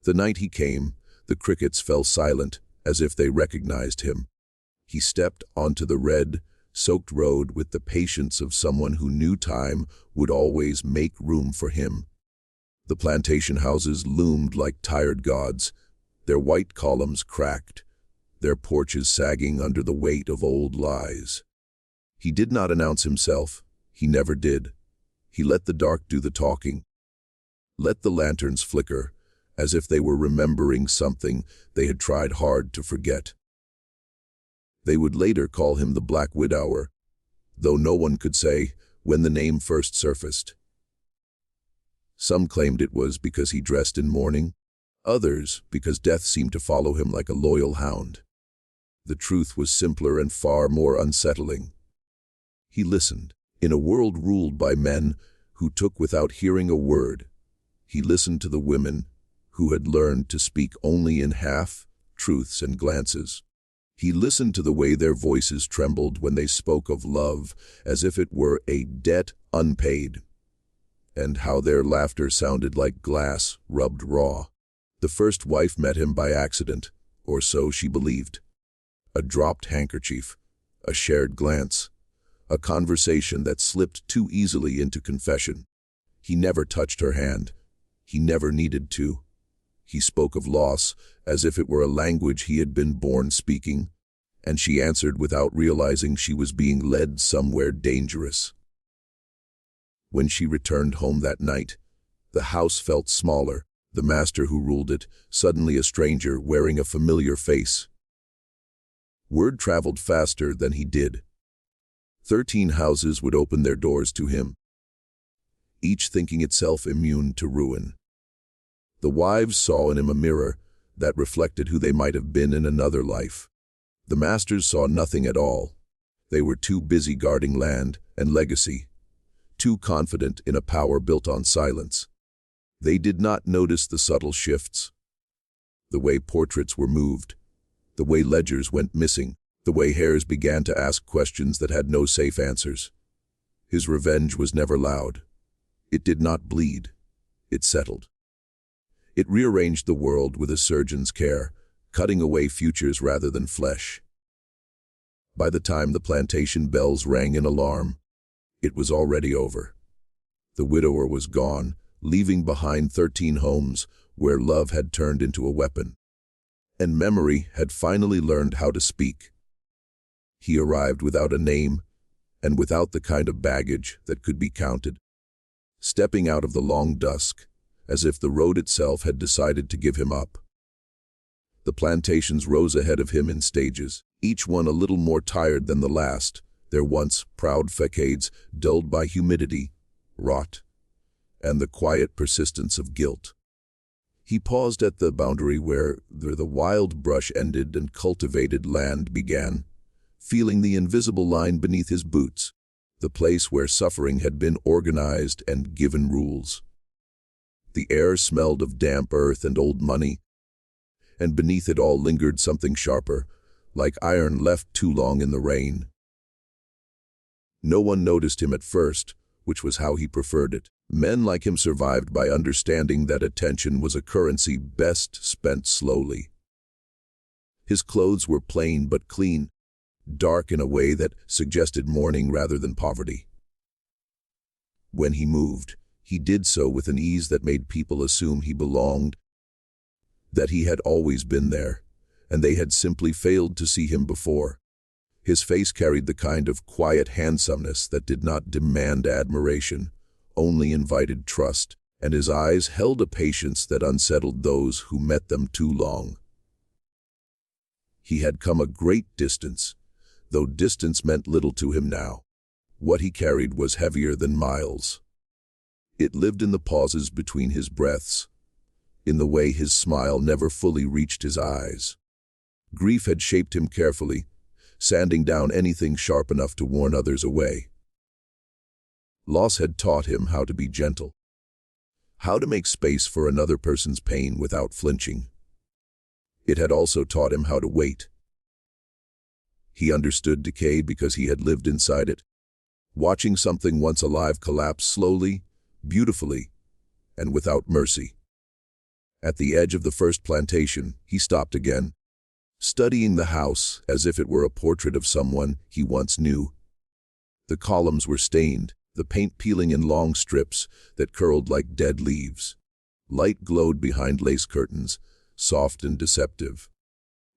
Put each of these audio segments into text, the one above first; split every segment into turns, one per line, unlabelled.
The night he came, the crickets fell silent, as if they recognized him. He stepped onto the red, soaked road with the patience of someone who knew time would always make room for him. The plantation houses loomed like tired gods, their white columns cracked, their porches sagging under the weight of old lies. He did not announce himself. He never did. He let the dark do the talking. Let the lanterns flicker, as if they were remembering something they had tried hard to forget. They would later call him the Black Widower, though no one could say when the name first surfaced. Some claimed it was because he dressed in mourning, others because death seemed to follow him like a loyal hound. The truth was simpler and far more unsettling. He listened. In a world ruled by men who took without hearing a word, he listened to the women who had learned to speak only in half-truths and glances. He listened to the way their voices trembled when they spoke of love as if it were a debt unpaid, and how their laughter sounded like glass rubbed raw. The first wife met him by accident, or so she believed. A dropped handkerchief, a shared glance, a conversation that slipped too easily into confession. He never touched her hand. He never needed to. He spoke of loss as if it were a language he had been born speaking, and she answered without realizing she was being led somewhere dangerous. When she returned home that night, the house felt smaller, the master who ruled it, suddenly a stranger wearing a familiar face. Word traveled faster than he did. 13 houses would open their doors to him, each thinking itself immune to ruin. The wives saw in him a mirror that reflected who they might have been in another life. The masters saw nothing at all. They were too busy guarding land and legacy, too confident in a power built on silence. They did not notice the subtle shifts, the way portraits were moved, the way ledgers went missing, the way heirs began to ask questions that had no safe answers. His revenge was never loud. It did not bleed. It settled. It rearranged the world with a surgeon's care, cutting away futures rather than flesh. By the time the plantation bells rang in alarm, it was already over. The widower was gone, leaving behind 13 homes where love had turned into a weapon, and memory had finally learned how to speak. He arrived without a name and without the kind of baggage that could be counted, stepping out of the long dusk as if the road itself had decided to give him up. The plantations rose ahead of him in stages, each one a little more tired than the last, their once proud facades dulled by humidity, rot, and the quiet persistence of guilt. He paused at the boundary where the wild brush ended and cultivated land began, feeling the invisible line beneath his boots, the place where suffering had been organized and given rules. The air smelled of damp earth and old money, and beneath it all lingered something sharper, like iron left too long in the rain. No one noticed him at first, which was how he preferred it. Men like him survived by understanding that attention was a currency best spent slowly. His clothes were plain but clean, dark in a way that suggested mourning rather than poverty. When he moved, he did so with an ease that made people assume he belonged, that he had always been there, and they had simply failed to see him before. His face carried the kind of quiet handsomeness that did not demand admiration, only invited trust, and his eyes held a patience that unsettled those who met them too long. He had come a great distance, though distance meant little to him now. What he carried was heavier than miles. It lived in the pauses between his breaths, in the way his smile never fully reached his eyes. Grief had shaped him carefully, sanding down anything sharp enough to warn others away. Loss had taught him how to be gentle, how to make space for another person's pain without flinching. It had also taught him how to wait. He understood decay because he had lived inside it, watching something once alive collapse slowly, beautifully, and without mercy. At the edge of the first plantation, he stopped again, studying the house as if it were a portrait of someone he once knew. The columns were stained, the paint peeling in long strips that curled like dead leaves. Light glowed behind lace curtains, soft and deceptive.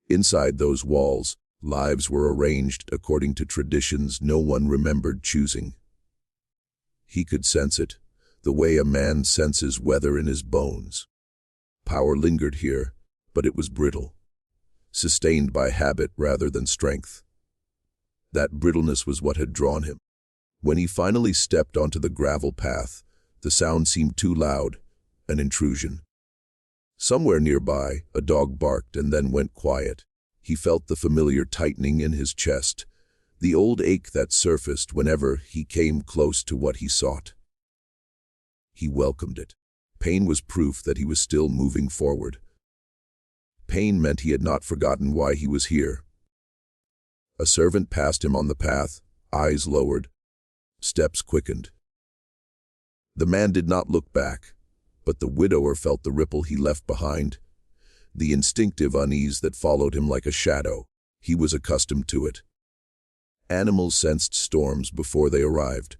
Inside those walls, lives were arranged according to traditions no one remembered choosing. He could sense it, the way a man senses weather in his bones. Power lingered here, but it was brittle, sustained by habit rather than strength. That brittleness was what had drawn him. When he finally stepped onto the gravel path, the sound seemed too loud, an intrusion. Somewhere nearby, a dog barked and then went quiet. He felt the familiar tightening in his chest, the old ache that surfaced whenever he came close to what he sought. He welcomed it. Pain was proof that he was still moving forward. Pain meant he had not forgotten why he was here. A servant passed him on the path, eyes lowered, steps quickened. The man did not look back, but the widower felt the ripple he left behind, the instinctive unease that followed him like a shadow. He was accustomed to it. Animals sensed storms before they arrived.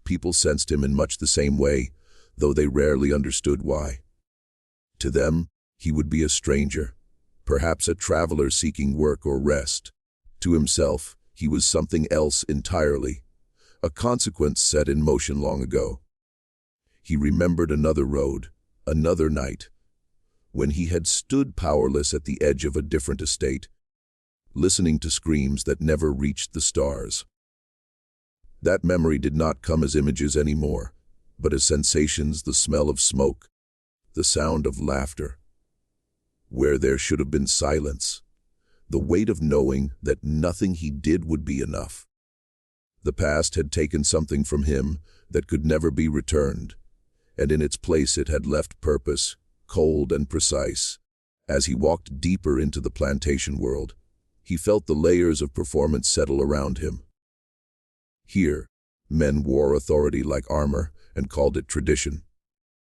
People sensed him in much the same way, though they rarely understood why. To them, he would be a stranger, perhaps a traveler seeking work or rest. To himself, he was something else entirely, a consequence set in motion long ago. He remembered another road, another night, when he had stood powerless at the edge of a different estate, listening to screams that never reached the stars. That memory did not come as images anymore, but as sensations, the smell of smoke, the sound of laughter. Where there should have been silence, the weight of knowing that nothing he did would be enough. The past had taken something from him that could never be returned, and in its place it had left purpose, cold and precise. As he walked deeper into the plantation world, he felt the layers of performance settle around him. Here, men wore authority like armor and called it tradition.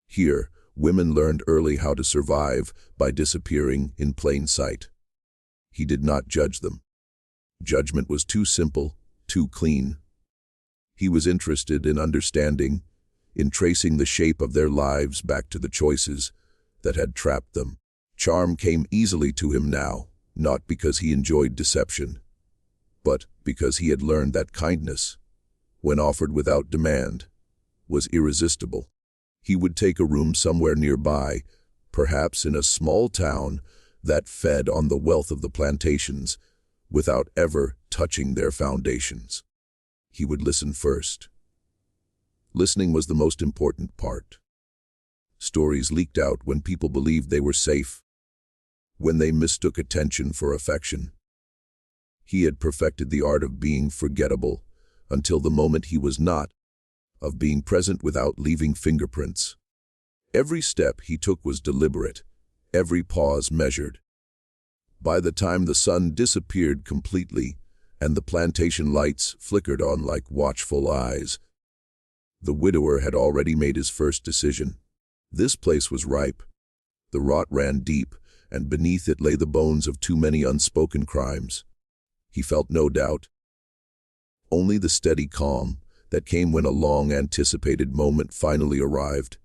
Here, women learned early how to survive by disappearing in plain sight. He did not judge them. Judgment was too simple, too clean. He was interested in understanding, in tracing the shape of their lives back to the choices that had trapped them. Charm came easily to him now, not because he enjoyed deception, but because he had learned that kindness, when offered without demand, was irresistible. He would take a room somewhere nearby, perhaps in a small town that fed on the wealth of the plantations, without ever touching their foundations. He would listen first. Listening was the most important part. Stories leaked out when people believed they were safe, when they mistook attention for affection. He had perfected the art of being forgettable until the moment he was not, of being present without leaving fingerprints. Every step he took was deliberate, every pause measured. By the time the sun disappeared completely and the plantation lights flickered on like watchful eyes, the widower had already made his first decision. This place was ripe. The rot ran deep, and beneath it lay the bones of too many unspoken crimes. He felt no doubt, only the steady calm that came when a long-anticipated moment finally arrived,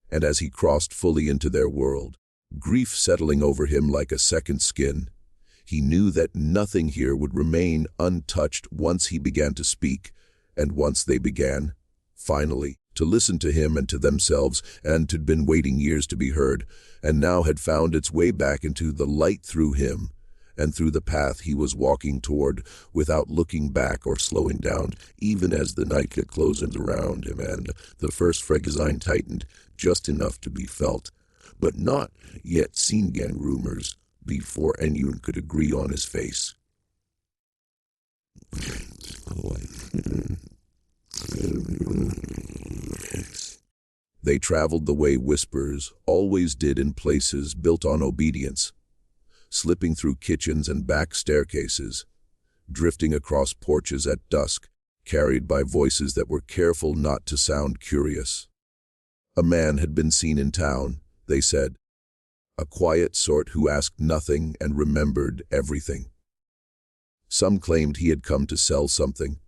and as he crossed fully into their world, grief settling over him like a second skin, he knew that nothing here would remain untouched once he began to speak, and once they began, finally, to listen to him and to themselves, and had been waiting years to be heard, and now had found its way back into the light through him, and through the path he was walking toward, without looking back or slowing down, even as the night got closed around him, and the first fragile tightened, just enough to be felt, but not yet seen. Again rumors, before anyone could agree on his face. They traveled the way whispers always did in places built on obedience, slipping through kitchens and back staircases, drifting across porches at dusk, carried by voices that were careful not to sound curious. A man had been seen in town, they said. a quiet sort who asked nothing and remembered everything. Some claimed he had come to sell something,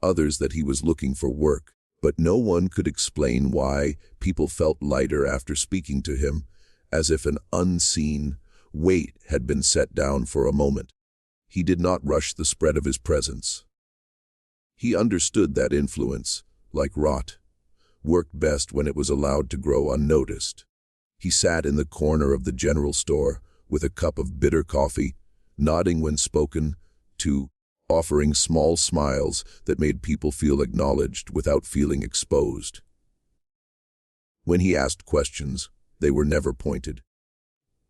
others that he was looking for work, but no one could explain why people felt lighter after speaking to him, as if an unseen weight had been set down for a moment. He did not rush the spread of his presence. He understood that influence, like rot, worked best when it was allowed to grow unnoticed. He sat in the corner of the general store with a cup of bitter coffee, nodding when spoken to, offering small smiles that made people feel acknowledged without feeling exposed. When he asked questions, they were never pointed.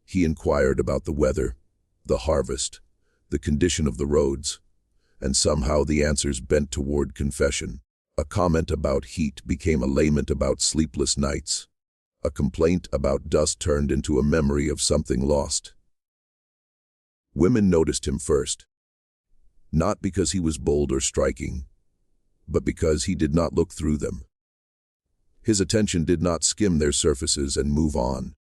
He inquired about the weather, the harvest, the condition of the roads, and somehow the answers bent toward confession. A comment about heat became a lament about sleepless nights. A complaint about dust turned into a memory of something lost. Women noticed him first, not because he was bold or striking, but because he did not look through them. His attention did not skim their surfaces and move on.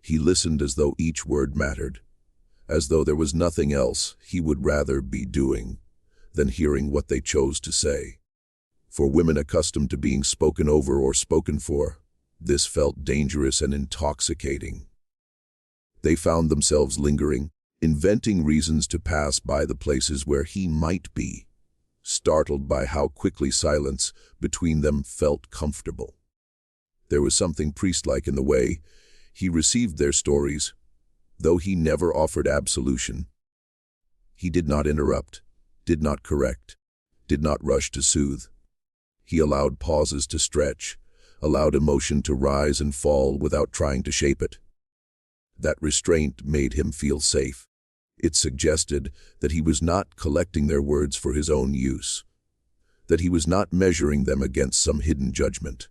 He listened as though each word mattered, as though there was nothing else he would rather be doing than hearing what they chose to say. For women accustomed to being spoken over or spoken for, this felt dangerous and intoxicating. They found themselves lingering, inventing reasons to pass by the places where he might be, startled by how quickly silence between them felt comfortable. There was something priest-like in the way he received their stories, though he never offered absolution. He did not interrupt, did not correct, did not rush to soothe. He allowed pauses to stretch, allowed emotion to rise and fall without trying to shape it. That restraint made him feel safe. It suggested that he was not collecting their words for his own use, that he was not measuring them against some hidden judgment.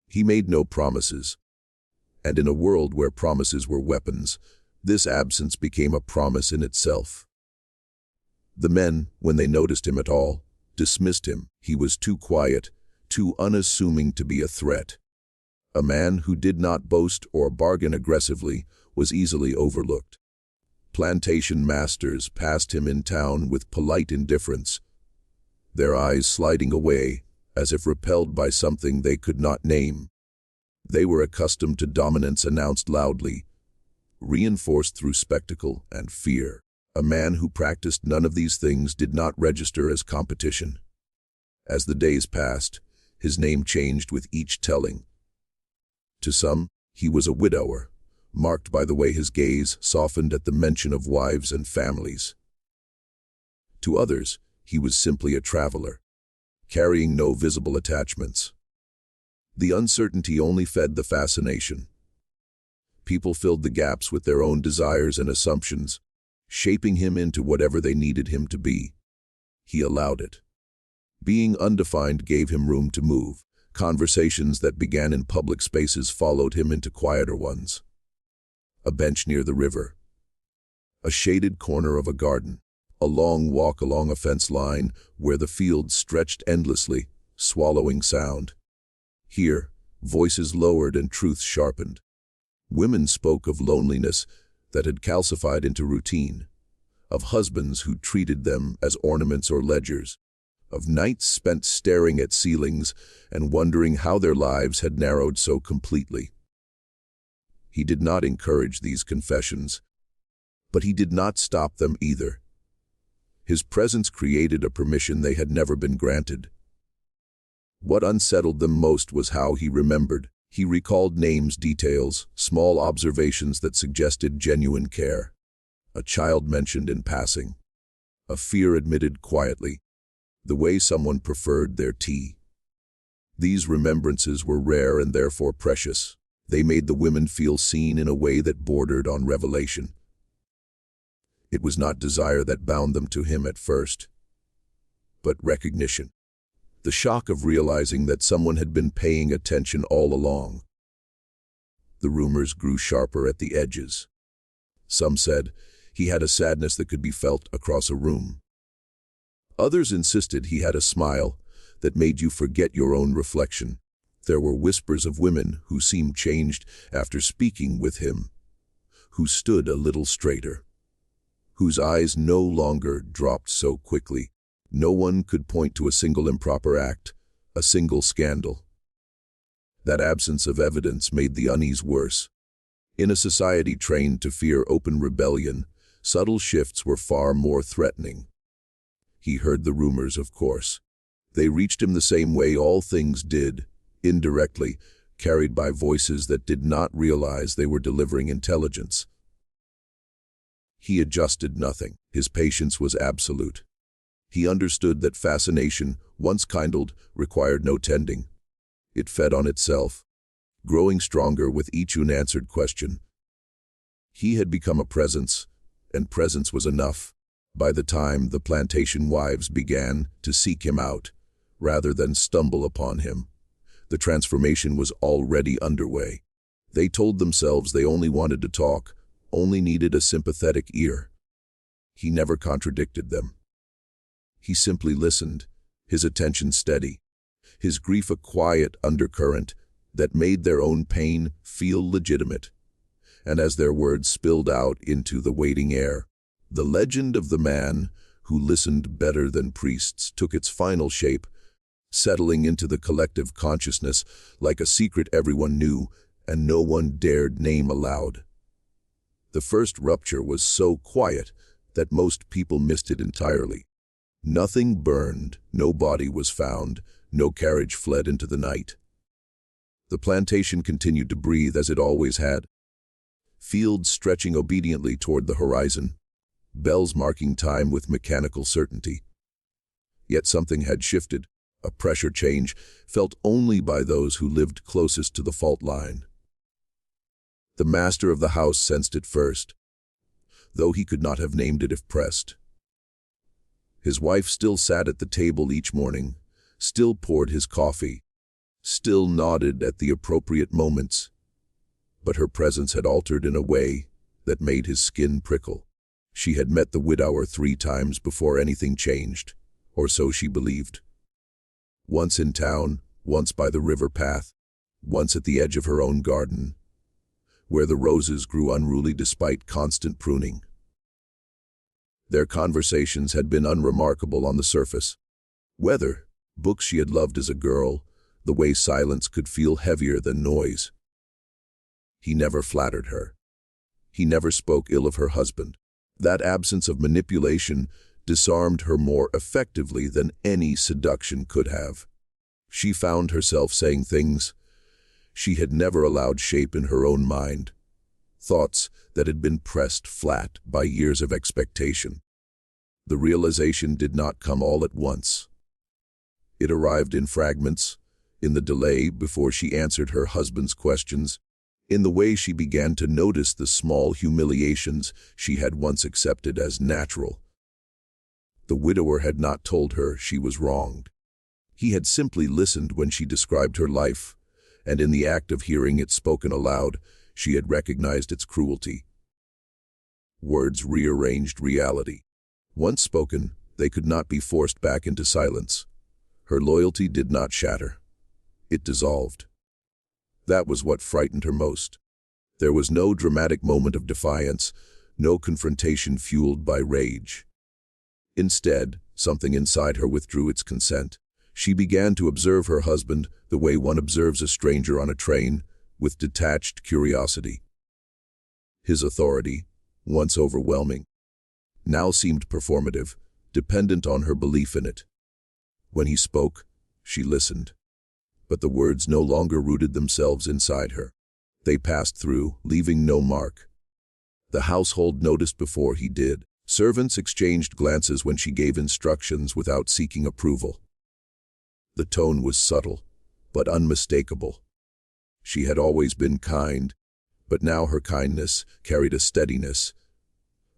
He made no promises, and in a world where promises were weapons, this absence became a promise in itself. The men, when they noticed him at all, dismissed him. He was too quiet, too unassuming to be a threat. A man who did not boast or bargain aggressively was easily overlooked. Plantation masters passed him in town with polite indifference, their eyes sliding away as if repelled by something they could not name. They were accustomed to dominance announced loudly, reinforced through spectacle and fear. A man who practiced none of these things did not register as competition. As the days passed, his name changed with each telling. To some, he was a widower, marked by the way his gaze softened at the mention of wives and families. To others, he was simply a traveler, carrying no visible attachments. The uncertainty only fed the fascination. People filled the gaps with their own desires and assumptions, shaping him into whatever they needed him to be. He allowed it. Being undefined gave him room to move. Conversations that began in public spaces followed him into quieter ones. A bench near the river, a shaded corner of a garden, a long walk along a fence line where the fields stretched endlessly, swallowing sound. Here, voices lowered and truth sharpened. Women spoke of loneliness that had calcified into routine, of husbands who treated them as ornaments or ledgers, of nights spent staring at ceilings and wondering how their lives had narrowed so completely. He did not encourage these confessions, but he did not stop them either. His presence created a permission they had never been granted. What unsettled them most was how he remembered. He recalled names, details, small observations that suggested genuine care. A child mentioned in passing, a fear admitted quietly, the way someone preferred their tea. These remembrances were rare and therefore precious. They made the women feel seen in a way that bordered on revelation. It was not desire that bound them to him at first, but recognition. The shock of realizing that someone had been paying attention all along. The rumors grew sharper at the edges. Some said he had a sadness that could be felt across a room. Others insisted he had a smile that made you forget your own reflection. There were whispers of women who seemed changed after speaking with him, who stood a little straighter, whose eyes no longer dropped so quickly. No one could point to a single improper act, a single scandal. That absence of evidence made the unease worse. In a society trained to fear open rebellion, subtle shifts were far more threatening. He heard the rumors, of course. They reached him the same way all things did, indirectly, carried by voices that did not realize they were delivering intelligence. He adjusted nothing. His patience was absolute. He understood that fascination, once kindled, required no tending. It fed on itself, growing stronger with each unanswered question. He had become a presence, and presence was enough. By the time the plantation wives began to seek him out, rather than stumble upon him, the transformation was already underway. They told themselves they only wanted to talk, only needed a sympathetic ear. He never contradicted them. He simply listened, his attention steady, his grief a quiet undercurrent that made their own pain feel legitimate. And as their words spilled out into the waiting air, the legend of the man who listened better than priests took its final shape, settling into the collective consciousness like a secret everyone knew and no one dared name aloud. The first rupture was so quiet that most people missed it entirely. Nothing burned, no body was found, no carriage fled into the night. The plantation continued to breathe as it always had. Fields stretching obediently toward the horizon, bells marking time with mechanical certainty. Yet something had shifted, a pressure change felt only by those who lived closest to the fault line. The master of the house sensed it first, though he could not have named it if pressed. His wife still sat at the table each morning, still poured his coffee, still nodded at the appropriate moments, but her presence had altered in a way that made his skin prickle. She had met the widower 3 times before anything changed, or so she believed. Once in town, once by the river path, once at the edge of her own garden, where the roses grew unruly despite constant pruning. Their conversations had been unremarkable on the surface. Weather, books she had loved as a girl, the way silence could feel heavier than noise. He never flattered her. He never spoke ill of her husband. That absence of manipulation disarmed her more effectively than any seduction could have. She found herself saying things she had never allowed shape in her own mind, thoughts that had been pressed flat by years of expectation. The realization did not come all at once. It arrived in fragments, in the delay before she answered her husband's questions, in the way she began to notice the small humiliations she had once accepted as natural. The widower had not told her she was wronged. He had simply listened when she described her life, and in the act of hearing it spoken aloud, she had recognized its cruelty. Words rearranged reality. Once spoken, they could not be forced back into silence. Her loyalty did not shatter. It dissolved. That was what frightened her most. There was no dramatic moment of defiance, no confrontation fueled by rage. Instead, something inside her withdrew its consent. She began to observe her husband the way one observes a stranger on a train, with detached curiosity. His authority, once overwhelming, now seemed performative, dependent on her belief in it. When he spoke, she listened. But the words no longer rooted themselves inside her. They passed through, leaving no mark. The household noticed before he did. Servants exchanged glances when she gave instructions without seeking approval. The tone was subtle, but unmistakable. She had always been kind, but now her kindness carried a steadiness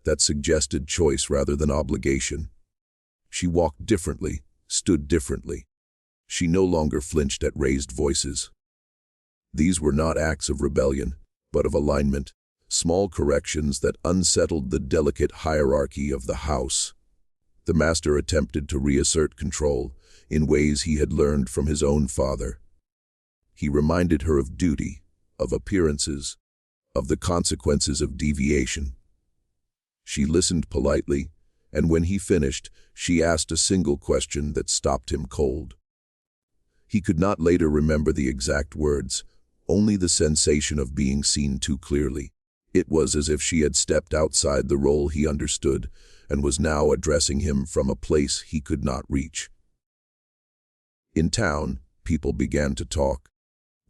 that suggested choice rather than obligation. She walked differently, stood differently. She no longer flinched at raised voices. These were not acts of rebellion, but of alignment, small corrections that unsettled the delicate hierarchy of the house. The master attempted to reassert control in ways he had learned from his own father. He reminded her of duty, of appearances, of the consequences of deviation. She listened politely, and when he finished, she asked a single question that stopped him cold. He could not later remember the exact words, only the sensation of being seen too clearly. It was as if she had stepped outside the role he understood and was now addressing him from a place he could not reach. In town, people began to talk,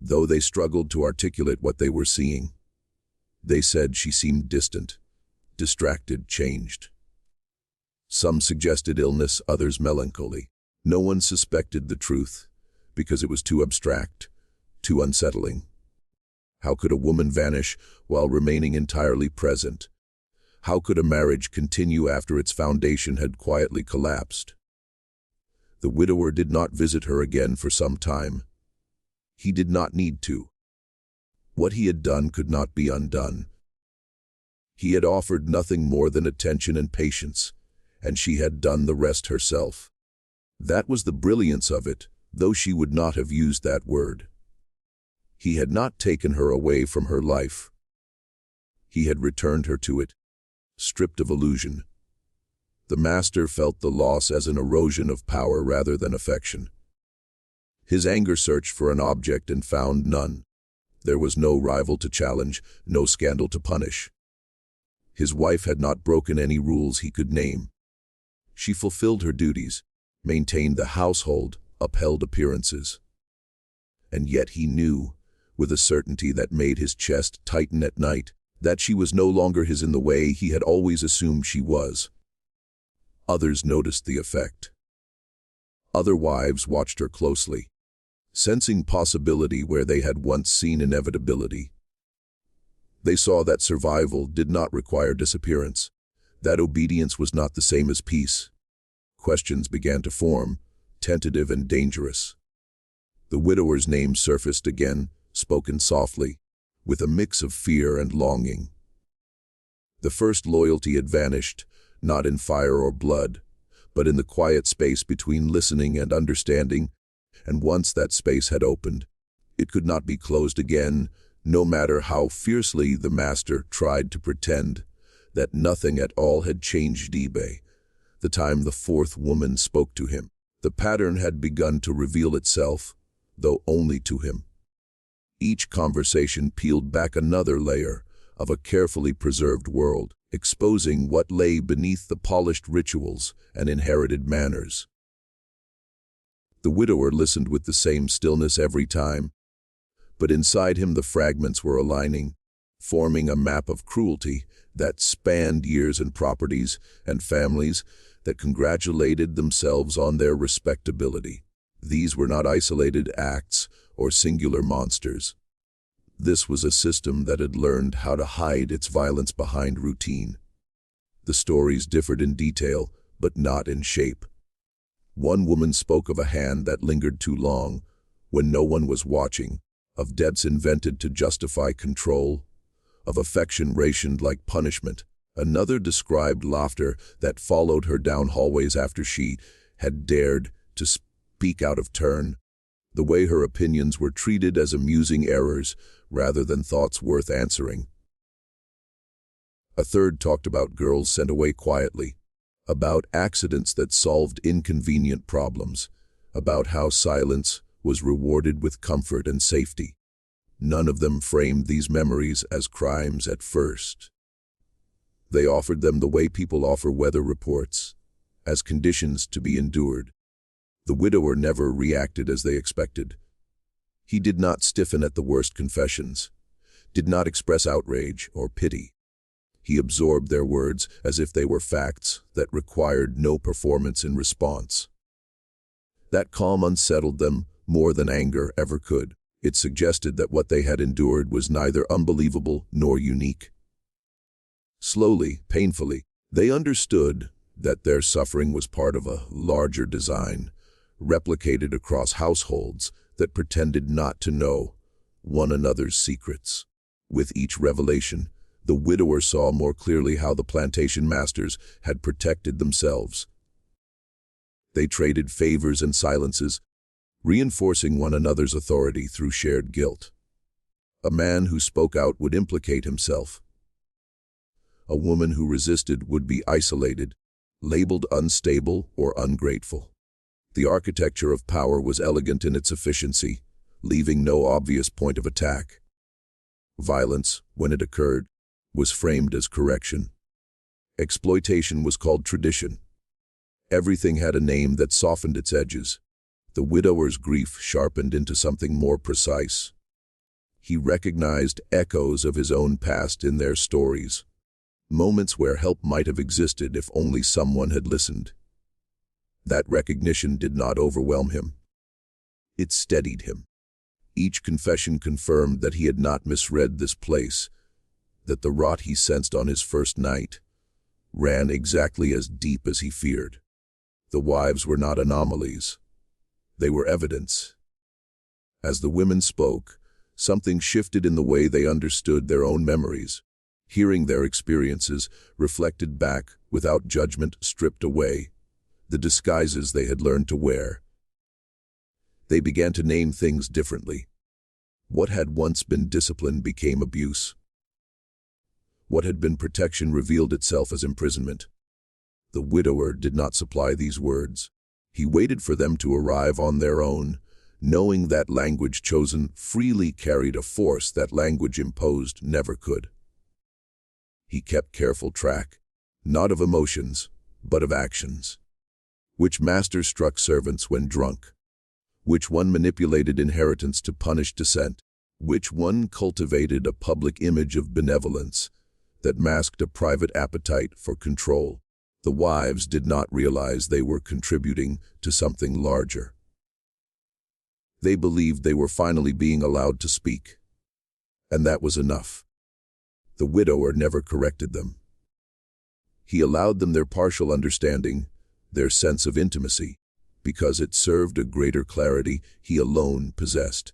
though they struggled to articulate what they were seeing. They said she seemed distant, distracted, changed. Some suggested illness, others melancholy. No one suspected the truth, because it was too abstract, too unsettling. How could a woman vanish while remaining entirely present? How could a marriage continue after its foundation had quietly collapsed? The widower did not visit her again for some time. He did not need to. What he had done could not be undone. He had offered nothing more than attention and patience, and she had done the rest herself. That was the brilliance of it, though she would not have used that word. He had not taken her away from her life. He had returned her to it, stripped of illusion. The master felt the loss as an erosion of power rather than affection. His anger searched for an object and found none. There was no rival to challenge, no scandal to punish. His wife had not broken any rules he could name. She fulfilled her duties, maintained the household, upheld appearances. And yet he knew, with a certainty that made his chest tighten at night, that she was no longer his in the way he had always assumed she was. Others noticed the effect. Other wives watched her closely, sensing possibility where they had once seen inevitability. They saw that survival did not require disappearance, that obedience was not the same as peace. Questions began to form, tentative and dangerous. The widower's name surfaced again, spoken softly, with a mix of fear and longing. The first loyalty had vanished, not in fire or blood, but in the quiet space between listening and understanding, and once that space had opened, it could not be closed again, no matter how fiercely the master tried to pretend that nothing at all had changed. The time the fourth woman spoke to him, the pattern had begun to reveal itself, though only to him. Each conversation peeled back another layer of a carefully preserved world, exposing what lay beneath the polished rituals and inherited manners. The widower listened with the same stillness every time, but inside him the fragments were aligning, forming a map of cruelty that spanned years and properties and families that congratulated themselves on their respectability. These were not isolated acts or singular monsters. This was a system that had learned how to hide its violence behind routine. The stories differed in detail, but not in shape. One woman spoke of a hand that lingered too long, when no one was watching, of debts invented to justify control, of affection rationed like punishment. Another described laughter that followed her down hallways after she had dared to speak out of turn, the way her opinions were treated as amusing errors rather than thoughts worth answering. A third talked about girls sent away quietly, about accidents that solved inconvenient problems, about how silence was rewarded with comfort and safety. None of them framed these memories as crimes at first. They offered them the way people offer weather reports, as conditions to be endured. The widower never reacted as they expected. He did not stiffen at the worst confessions, did not express outrage or pity. He absorbed their words as if they were facts that required no performance in response. That calm unsettled them more than anger ever could. It suggested that what they had endured was neither unbelievable nor unique. Slowly, painfully, they understood that their suffering was part of a larger design, replicated across households that pretended not to know one another's secrets. With each revelation, the widower saw more clearly how the plantation masters had protected themselves. They traded favors and silences, reinforcing one another's authority through shared guilt. A man who spoke out would implicate himself. A woman who resisted would be isolated, labeled unstable or ungrateful. The architecture of power was elegant in its efficiency, leaving no obvious point of attack. Violence, when it occurred, was framed as correction. Exploitation was called tradition. Everything had a name that softened its edges. The widower's grief sharpened into something more precise. He recognized echoes of his own past in their stories, moments where help might have existed if only someone had listened. That recognition did not overwhelm him. It steadied him. Each confession confirmed that he had not misread this place, that the rot he sensed on his first night ran exactly as deep as he feared. The wives were not anomalies. They were evidence. As the women spoke, something shifted in the way they understood their own memories. Hearing their experiences reflected back without judgment, stripped away the disguises they had learned to wear. They began to name things differently. What had once been discipline became abuse. What had been protection revealed itself as imprisonment. The widower did not supply these words. He waited for them to arrive on their own, knowing that language chosen freely carried a force that language imposed never could. He kept careful track, not of emotions, but of actions. Which master struck servants when drunk? Which one manipulated inheritance to punish dissent? Which one cultivated a public image of benevolence that masked a private appetite for control? The wives did not realize they were contributing to something larger. They believed they were finally being allowed to speak, and that was enough. The widower never corrected them. He allowed them their partial understanding, their sense of intimacy, because it served a greater clarity he alone possessed.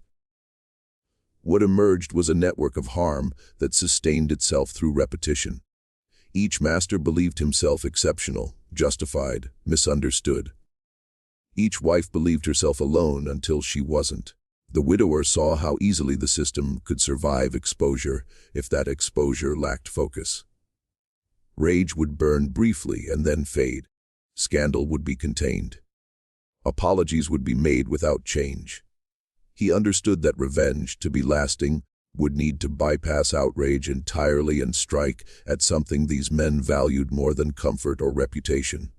What emerged was a network of harm that sustained itself through repetition. Each master believed himself exceptional, justified, misunderstood. Each wife believed herself alone until she wasn't. The widower saw how easily the system could survive exposure if that exposure lacked focus. Rage would burn briefly and then fade. Scandal would be contained. Apologies would be made without change. He understood that revenge, to be lasting, would need to bypass outrage entirely and strike at something these men valued more than comfort or reputation.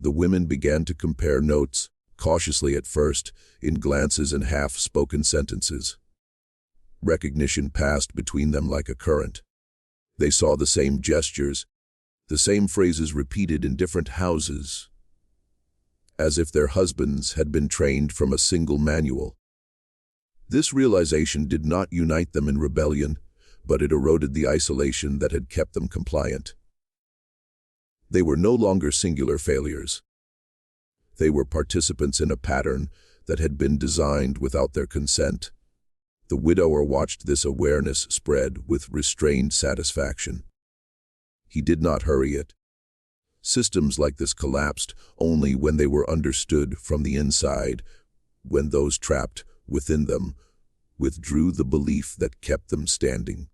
The women began to compare notes, cautiously at first, in glances and half-spoken sentences. Recognition passed between them like a current. They saw the same gestures, the same phrases repeated in different houses, as if their husbands had been trained from a single manual. This realization did not unite them in rebellion, but it eroded the isolation that had kept them compliant. They were no longer singular failures. They were participants in a pattern that had been designed without their consent. The widower watched this awareness spread with restrained satisfaction. He did not hurry it. Systems like this collapsed only when they were understood from the inside, when those trapped within them withdrew the belief that kept them standing.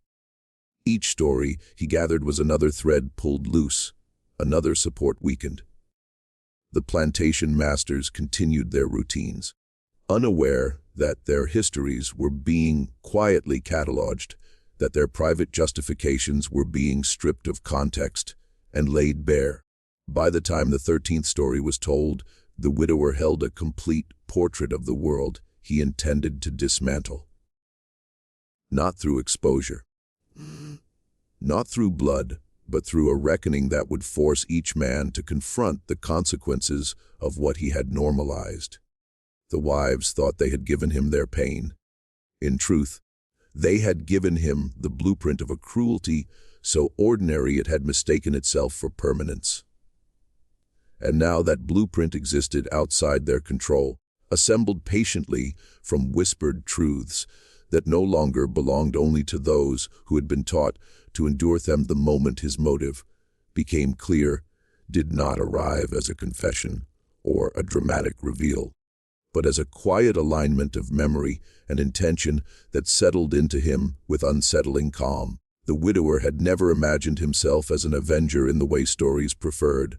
Each story he gathered was another thread pulled loose, another support weakened. The plantation masters continued their routines, unaware that their histories were being quietly cataloged, that their private justifications were being stripped of context and laid bare. By the time the 13th story was told, the widower held a complete portrait of the world he intended to dismantle. Not through exposure, not through blood, but through a reckoning that would force each man to confront the consequences of what he had normalized. The wives thought they had given him their pain. In truth, they had given him the blueprint of a cruelty so ordinary it had mistaken itself for permanence. And now that blueprint existed outside their control, assembled patiently from whispered truths that no longer belonged only to those who had been taught to endure them the moment his motive became clear, did not arrive as a confession or a dramatic reveal, but as a quiet alignment of memory and intention that settled into him with unsettling calm. The widower had never imagined himself as an avenger in the way stories preferred,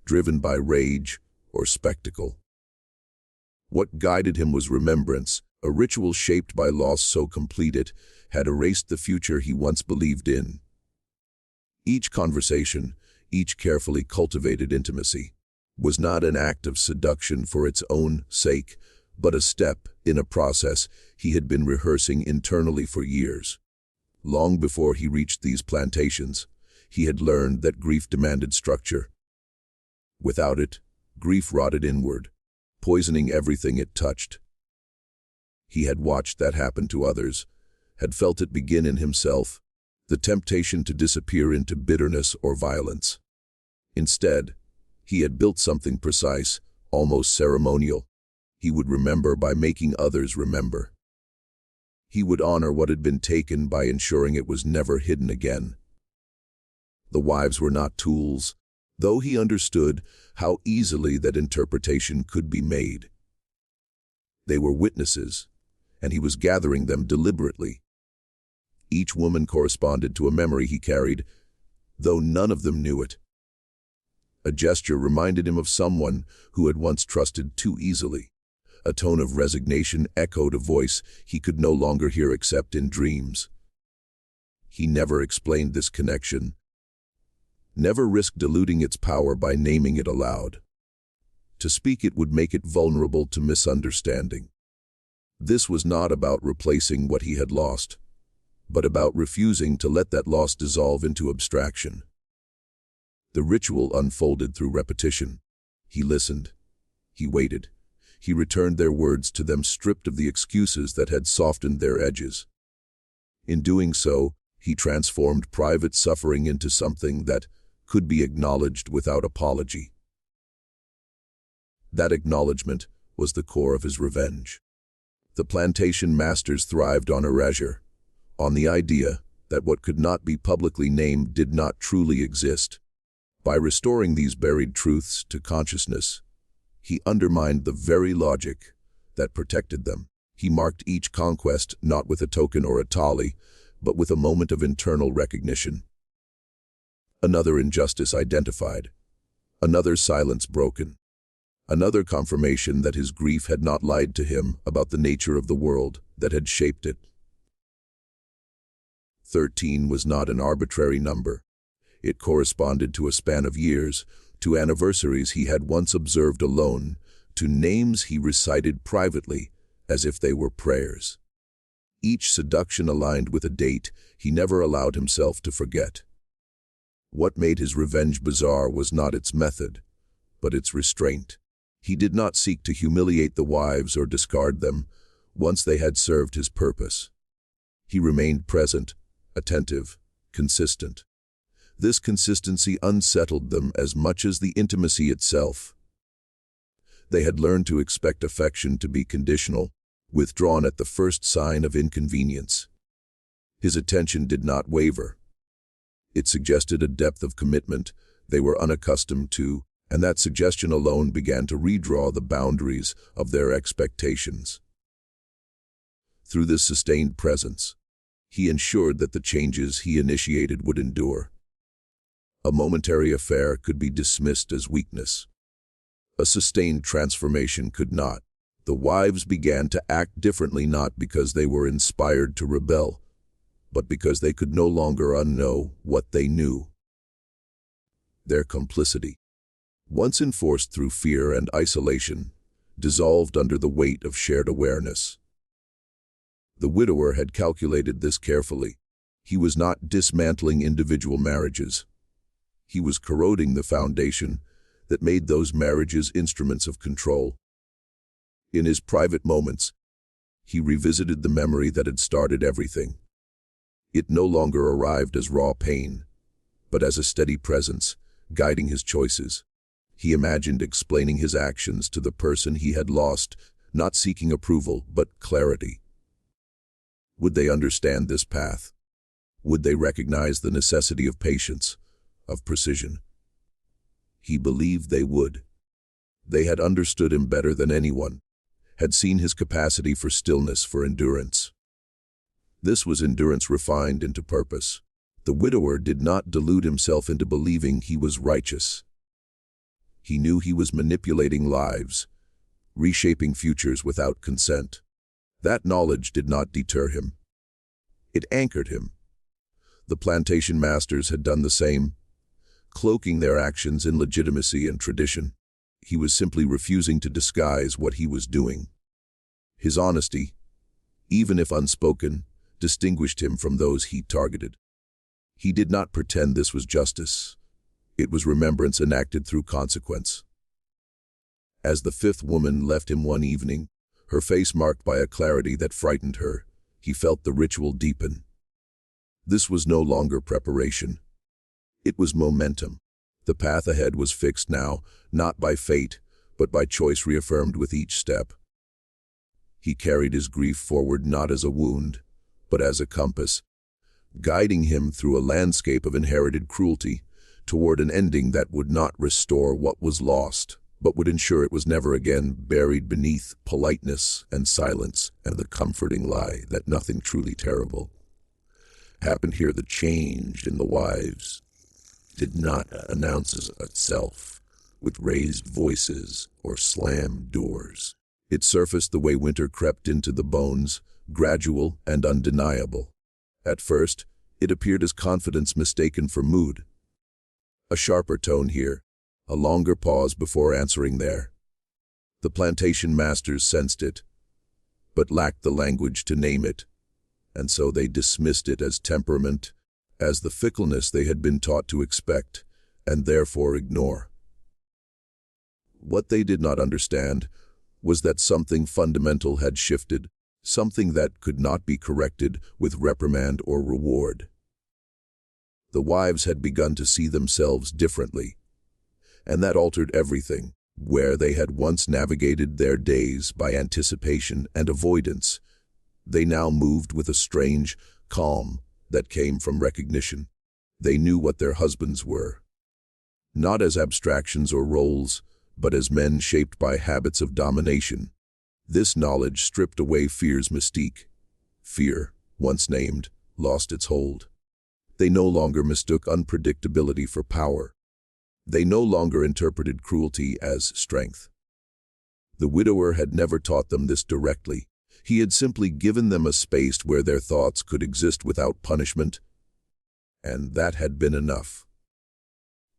driven by rage or spectacle. What guided him was remembrance, a ritual shaped by loss so complete it had erased the future he once believed in. Each conversation, each carefully cultivated intimacy, was not an act of seduction for its own sake, but a step in a process he had been rehearsing internally for years. Long before he reached these plantations, he had learned that grief demanded structure. Without it, grief rotted inward, poisoning everything it touched. He had watched that happen to others, had felt it begin in himself, the temptation to disappear into bitterness or violence. Instead, he had built something precise, almost ceremonial. He would remember by making others remember. He would honor what had been taken by ensuring it was never hidden again. The wives were not tools, though he understood how easily that interpretation could be made. They were witnesses, and he was gathering them deliberately. Each woman corresponded to a memory he carried, though none of them knew it. A gesture reminded him of someone who had once trusted too easily. A tone of resignation echoed a voice he could no longer hear except in dreams. He never explained this connection, never risked diluting its power by naming it aloud. To speak it would make it vulnerable to misunderstanding. This was not about replacing what he had lost, but about refusing to let that loss dissolve into abstraction. The ritual unfolded through repetition. He listened. He waited. He returned their words to them stripped of the excuses that had softened their edges. In doing so, he transformed private suffering into something that could be acknowledged without apology. That acknowledgement was the core of his revenge. The plantation masters thrived on erasure, on the idea that what could not be publicly named did not truly exist. By restoring these buried truths to consciousness, he undermined the very logic that protected them. He marked each conquest not with a token or a tally, but with a moment of internal recognition. Another injustice identified, another silence broken, another confirmation that his grief had not lied to him about the nature of the world that had shaped it. 13 was not an arbitrary number. It corresponded to a span of years, to anniversaries he had once observed alone, to names he recited privately as if they were prayers. Each seduction aligned with a date he never allowed himself to forget. What made his revenge bizarre was not its method, but its restraint. He did not seek to humiliate the wives or discard them once they had served his purpose. He remained present, attentive, consistent. This consistency unsettled them as much as the intimacy itself. They had learned to expect affection to be conditional, withdrawn at the first sign of inconvenience. His attention did not waver. It suggested a depth of commitment they were unaccustomed to, and that suggestion alone began to redraw the boundaries of their expectations. Through this sustained presence, he ensured that the changes he initiated would endure. A momentary affair could be dismissed as weakness. A sustained transformation could not. The wives began to act differently not because they were inspired to rebel, but because they could no longer unknow what they knew. Their complicity, once enforced through fear and isolation, dissolved under the weight of shared awareness. The widower had calculated this carefully. He was not dismantling individual marriages. He was corroding the foundation that made those marriages instruments of control. In his private moments, he revisited the memory that had started everything. It no longer arrived as raw pain, but as a steady presence, guiding his choices. He imagined explaining his actions to the person he had lost, not seeking approval, but clarity. Would they understand this path? Would they recognize the necessity of patience, of precision? He believed they would. They had understood him better than anyone, had seen his capacity for stillness, for endurance. This was endurance refined into purpose. The widower did not delude himself into believing he was righteous. He knew he was manipulating lives, reshaping futures without consent. That knowledge did not deter him. It anchored him. The plantation masters had done the same, cloaking their actions in legitimacy and tradition. He was simply refusing to disguise what he was doing. His honesty, even if unspoken, distinguished him from those he targeted. He did not pretend this was justice. It was remembrance enacted through consequence. As the fifth woman left him one evening, her face marked by a clarity that frightened her, he felt the ritual deepen. This was no longer preparation. It was momentum. The path ahead was fixed now, not by fate, but by choice reaffirmed with each step. He carried his grief forward not as a wound, but as a compass, guiding him through a landscape of inherited cruelty toward an ending that would not restore what was lost, but would ensure it was never again buried beneath politeness and silence and the comforting lie that nothing truly terrible happened here. The change in the wives did not announce itself with raised voices or slammed doors. It surfaced the way winter crept into the bones, gradual and undeniable. At first, it appeared as confidence mistaken for mood. A sharper tone here, a longer pause before answering there. The plantation masters sensed it, but lacked the language to name it, and so they dismissed it as temperament, as the fickleness they had been taught to expect, and therefore ignore. What they did not understand was that something fundamental had shifted, something that could not be corrected with reprimand or reward. The wives had begun to see themselves differently, and that altered everything. Where they had once navigated their days by anticipation and avoidance, they now moved with a strange calm that came from recognition. They knew what their husbands were, not as abstractions or roles, but as men shaped by habits of domination. This knowledge stripped away fear's mystique. Fear, once named, lost its hold. They no longer mistook unpredictability for power. They no longer interpreted cruelty as strength. The widower had never taught them this directly. He had simply given them a space where their thoughts could exist without punishment, and that had been enough.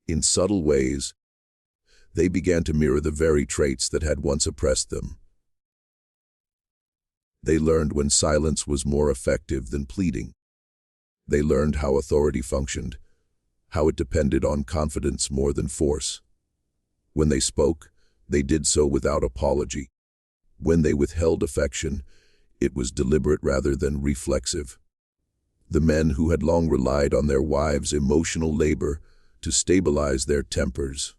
In subtle ways, they began to mirror the very traits that had once oppressed them. They learned when silence was more effective than pleading. They learned how authority functioned, how it depended on confidence more than force. When they spoke, they did so without apology. When they withheld affection, it was deliberate rather than reflexive. The men who had long relied on their wives' emotional labor to stabilize their tempers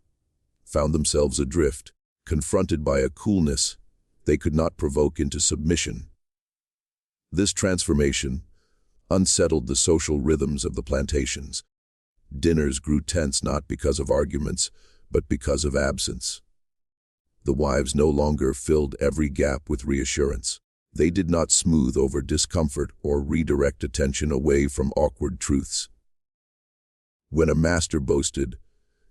found themselves adrift, confronted by a coolness they could not provoke into submission. This transformation unsettled the social rhythms of the plantations. Dinners grew tense not because of arguments, but because of absence. The wives no longer filled every gap with reassurance. They did not smooth over discomfort or redirect attention away from awkward truths. When a master boasted,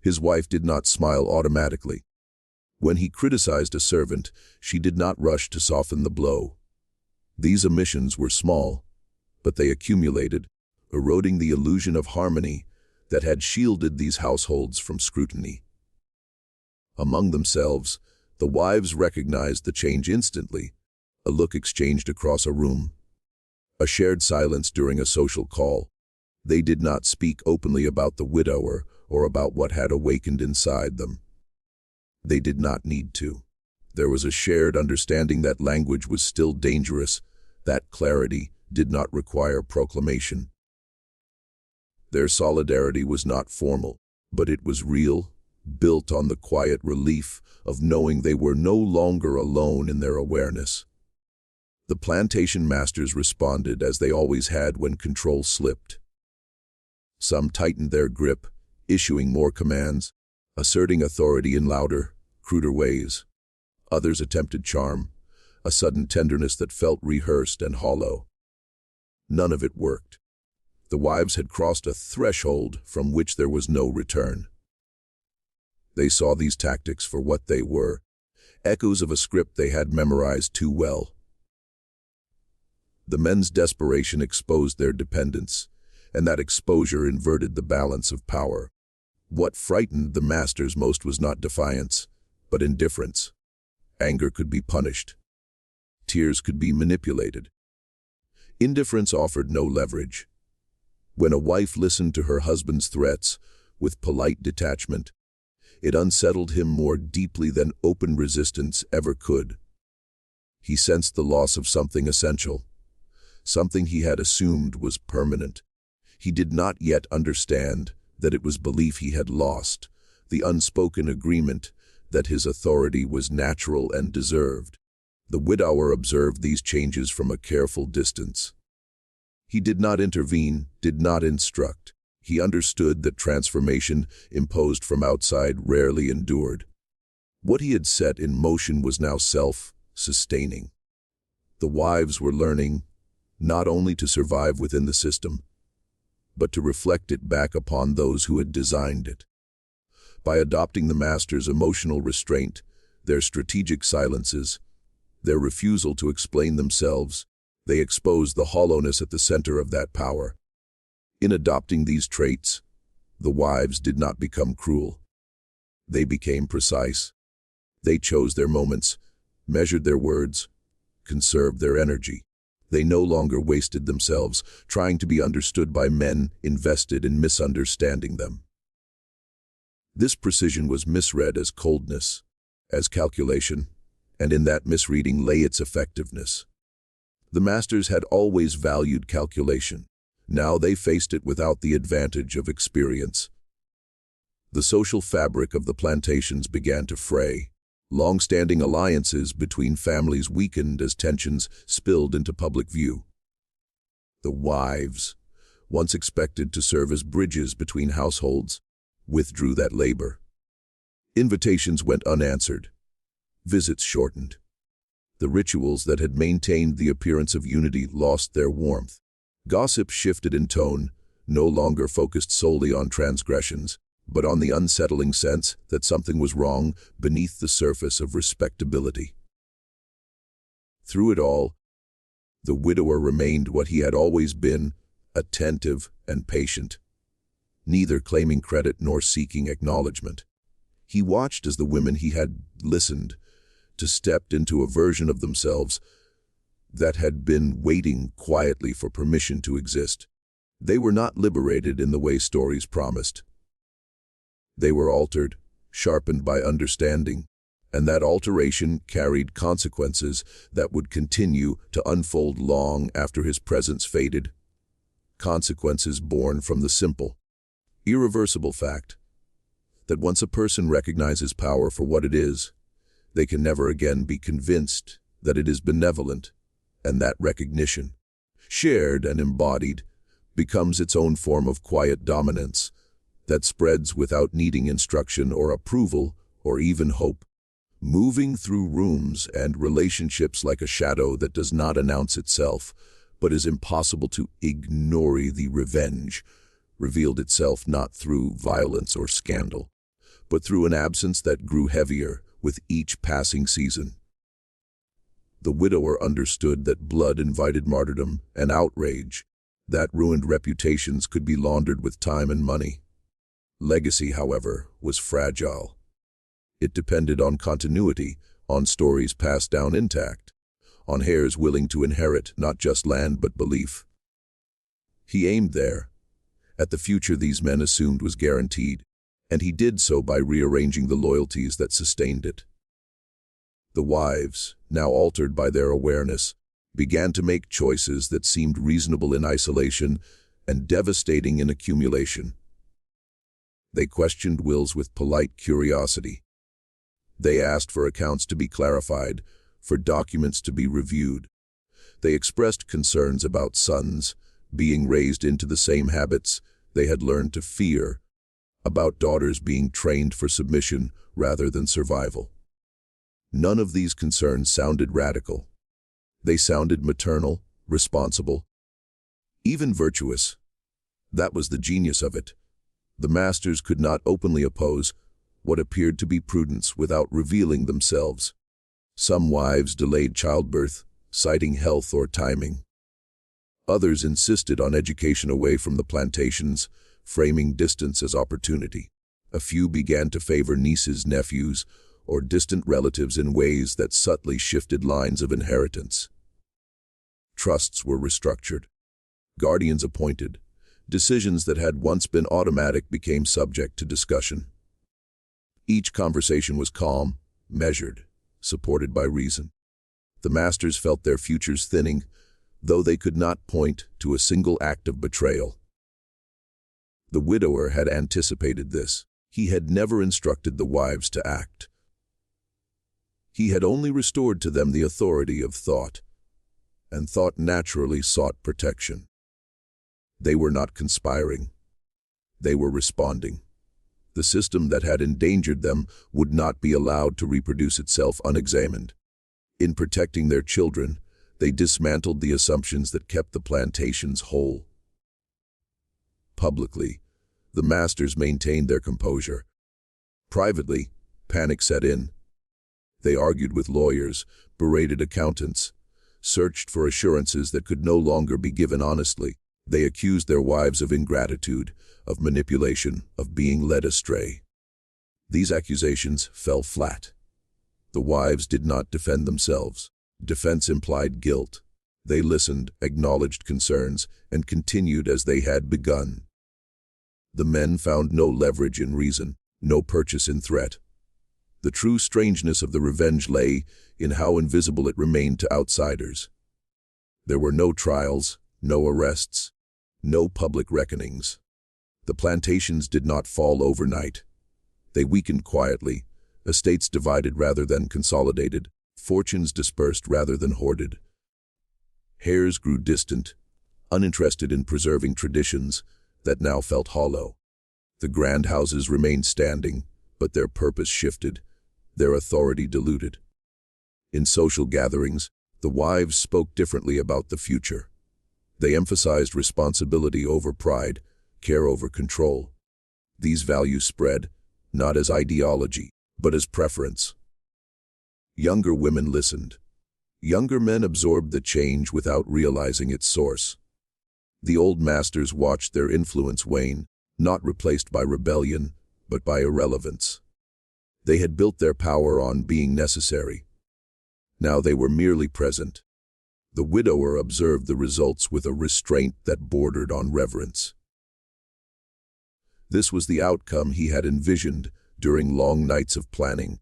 his wife did not smile automatically. When he criticized a servant, she did not rush to soften the blow. These omissions were small, but they accumulated, eroding the illusion of harmony that had shielded these households from scrutiny. Among themselves, the wives recognized the change instantly, a look exchanged across a room, a shared silence during a social call. They did not speak openly about the widower or about what had awakened inside them. They did not need to. There was a shared understanding that language was still dangerous, that clarity did not require proclamation. Their solidarity was not formal, but it was real, built on the quiet relief of knowing they were no longer alone in their awareness. The plantation masters responded as they always had when control slipped. Some tightened their grip, issuing more commands, asserting authority in louder, cruder ways. Others attempted charm, a sudden tenderness that felt rehearsed and hollow. None of it worked. The wives had crossed a threshold from which there was no return. They saw these tactics for what they were, echoes of a script they had memorized too well. The men's desperation exposed their dependence, and that exposure inverted the balance of power. What frightened the masters most was not defiance, but indifference. Anger could be punished. Tears could be manipulated. Indifference offered no leverage. When a wife listened to her husband's threats with polite detachment, it unsettled him more deeply than open resistance ever could. He sensed the loss of something essential, something he had assumed was permanent. He did not yet understand that it was belief he had lost, the unspoken agreement that his authority was natural and deserved. The widower observed these changes from a careful distance. He did not intervene, did not instruct. He understood that transformation imposed from outside rarely endured. What he had set in motion was now self-sustaining. The wives were learning not only to survive within the system, but to reflect it back upon those who had designed it. By adopting the master's emotional restraint, their strategic silences, their refusal to explain themselves, they exposed the hollowness at the center of that power. In adopting these traits, the wives did not become cruel. They became precise. They chose their moments, measured their words, conserved their energy. They no longer wasted themselves trying to be understood by men invested in misunderstanding them. This precision was misread as coldness, as calculation, and in that misreading lay its effectiveness. The masters had always valued calculation. Now they faced it without the advantage of experience. The social fabric of the plantations began to fray. Long-standing alliances between families weakened as tensions spilled into public view. The wives, once expected to serve as bridges between households, withdrew that labor. Invitations went unanswered. Visits shortened. The rituals that had maintained the appearance of unity lost their warmth. Gossip shifted in tone, no longer focused solely on transgressions, but on the unsettling sense that something was wrong beneath the surface of respectability. Through it all, the widower remained what he had always been, attentive and patient, neither claiming credit nor seeking acknowledgement. He watched as the women he had listened to stepped into a version of themselves that had been waiting quietly for permission to exist. They were not liberated in the way stories promised. They were altered, sharpened by understanding, and that alteration carried consequences that would continue to unfold long after his presence faded. Consequences born from the simple, irreversible fact that once a person recognizes power for what it is, they can never again be convinced that it is benevolent, and that recognition, shared and embodied, becomes its own form of quiet dominance that spreads without needing instruction or approval or even hope, moving through rooms and relationships like a shadow that does not announce itself, but is impossible to ignore. The revenge revealed itself not through violence or scandal, but through an absence that grew heavier with each passing season. The widower understood that blood invited martyrdom and outrage, that ruined reputations could be laundered with time and money. Legacy, however, was fragile. It depended on continuity, on stories passed down intact, on heirs willing to inherit not just land but belief. He aimed there, at the future these men assumed was guaranteed, and he did so by rearranging the loyalties that sustained it. The wives, now altered by their awareness, began to make choices that seemed reasonable in isolation and devastating in accumulation. They questioned wills with polite curiosity. They asked for accounts to be clarified, for documents to be reviewed. They expressed concerns about sons being raised into the same habits they had learned to fear, about daughters being trained for submission rather than survival. None of these concerns sounded radical. They sounded maternal, responsible, even virtuous. That was the genius of it. The masters could not openly oppose what appeared to be prudence without revealing themselves. Some wives delayed childbirth, citing health or timing. Others insisted on education away from the plantations, framing distance as opportunity. A few began to favor nieces, nephews, or distant relatives in ways that subtly shifted lines of inheritance. Trusts were restructured, guardians appointed. Decisions that had once been automatic became subject to discussion. Each conversation was calm, measured, supported by reason. The masters felt their futures thinning, though they could not point to a single act of betrayal. The widower had anticipated this. He had never instructed the wives to act. He had only restored to them the authority of thought, and thought naturally sought protection. They were not conspiring. They were responding. The system that had endangered them would not be allowed to reproduce itself unexamined. In protecting their children, they dismantled the assumptions that kept the plantations whole. Publicly, the masters maintained their composure. Privately, panic set in. They argued with lawyers, berated accountants, searched for assurances that could no longer be given honestly. They accused their wives of ingratitude, of manipulation, of being led astray. These accusations fell flat. The wives did not defend themselves. Defense implied guilt. They listened, acknowledged concerns, and continued as they had begun. The men found no leverage in reason, no purchase in threat. The true strangeness of the revenge lay in how invisible it remained to outsiders. There were no trials, no arrests, no public reckonings. The plantations did not fall overnight. They weakened quietly, estates divided rather than consolidated, fortunes dispersed rather than hoarded. Heirs grew distant, uninterested in preserving traditions that now felt hollow. The grand houses remained standing, but their purpose shifted, their authority diluted. In social gatherings, the wives spoke differently about the future. They emphasized responsibility over pride, care over control. These values spread, not as ideology, but as preference. Younger women listened. Younger men absorbed the change without realizing its source. The old masters watched their influence wane, not replaced by rebellion, but by irrelevance. They had built their power on being necessary. Now they were merely present. The widower observed the results with a restraint that bordered on reverence. This was the outcome he had envisioned during long nights of planning,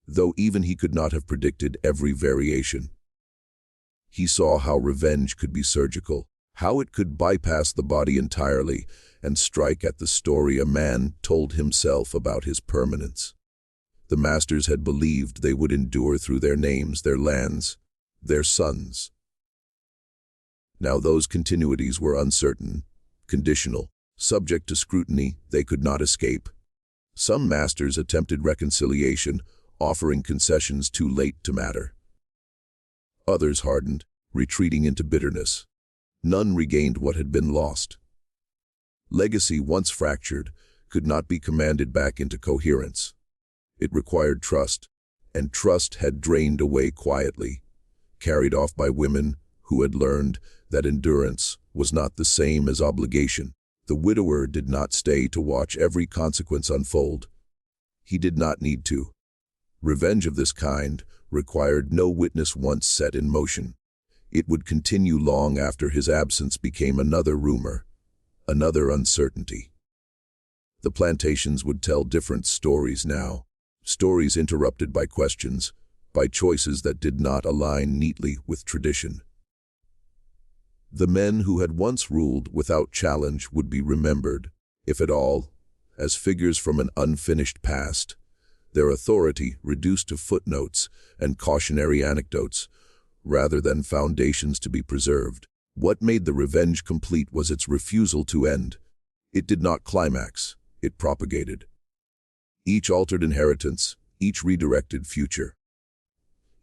though even he could not have predicted every variation. He saw how revenge could be surgical, how it could bypass the body entirely and strike at the story a man told himself about his permanence. The masters had believed they would endure through their names, their lands, their sons. Now those continuities were uncertain, conditional, subject to scrutiny they could not escape. Some masters attempted reconciliation, offering concessions too late to matter. Others hardened, retreating into bitterness. None regained what had been lost. Legacy, once fractured, could not be commanded back into coherence. It required trust, and trust had drained away quietly, carried off by women who had learned that endurance was not the same as obligation. The widower did not stay to watch every consequence unfold. He did not need to. Revenge of this kind required no witness once set in motion. It would continue long after his absence became another rumor, another uncertainty. The plantations would tell different stories now, stories interrupted by questions, by choices that did not align neatly with tradition. The men who had once ruled without challenge would be remembered, if at all, as figures from an unfinished past, their authority reduced to footnotes and cautionary anecdotes, rather than foundations to be preserved. What made the revenge complete was its refusal to end. It did not climax, it propagated. Each altered inheritance, each redirected future.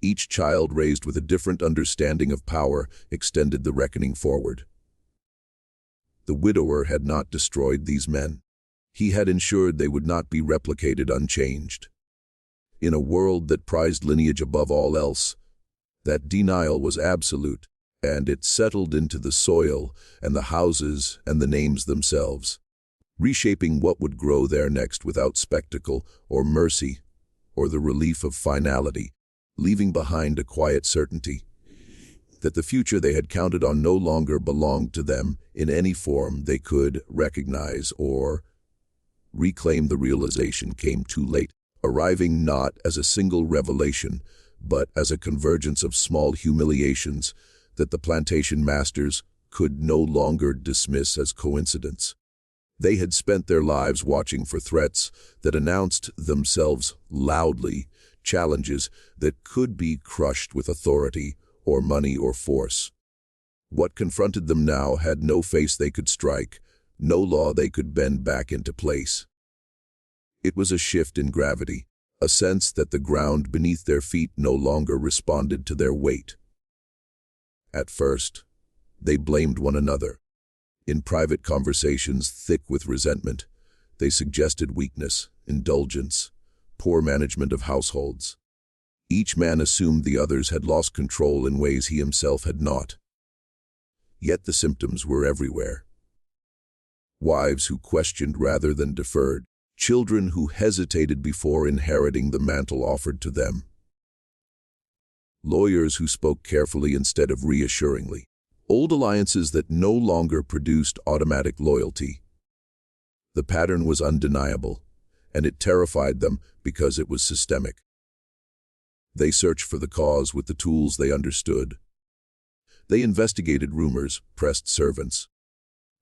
Each child raised with a different understanding of power extended the reckoning forward. The widower had not destroyed these men. He had ensured they would not be replicated unchanged. In a world that prized lineage above all else, that denial was absolute, and it settled into the soil and the houses and the names themselves, reshaping what would grow there next without spectacle or mercy or the relief of finality, leaving behind a quiet certainty that the future they had counted on no longer belonged to them in any form they could recognize or reclaim. The realization came too late, arriving not as a single revelation, but as a convergence of small humiliations that the plantation masters could no longer dismiss as coincidence. They had spent their lives watching for threats that announced themselves loudly, challenges that could be crushed with authority or money or force. What confronted them now had no face they could strike, no law they could bend back into place. It was a shift in gravity, a sense that the ground beneath their feet no longer responded to their weight. At first, they blamed one another. In private conversations thick with resentment, they suggested weakness, indulgence, poor management of households. Each man assumed the others had lost control in ways he himself had not. Yet the symptoms were everywhere. Wives who questioned rather than deferred, children who hesitated before inheriting the mantle offered to them. Lawyers who spoke carefully instead of reassuringly. Old alliances that no longer produced automatic loyalty. The pattern was undeniable, and it terrified them because it was systemic. They searched for the cause with the tools they understood. They investigated rumors, pressed servants,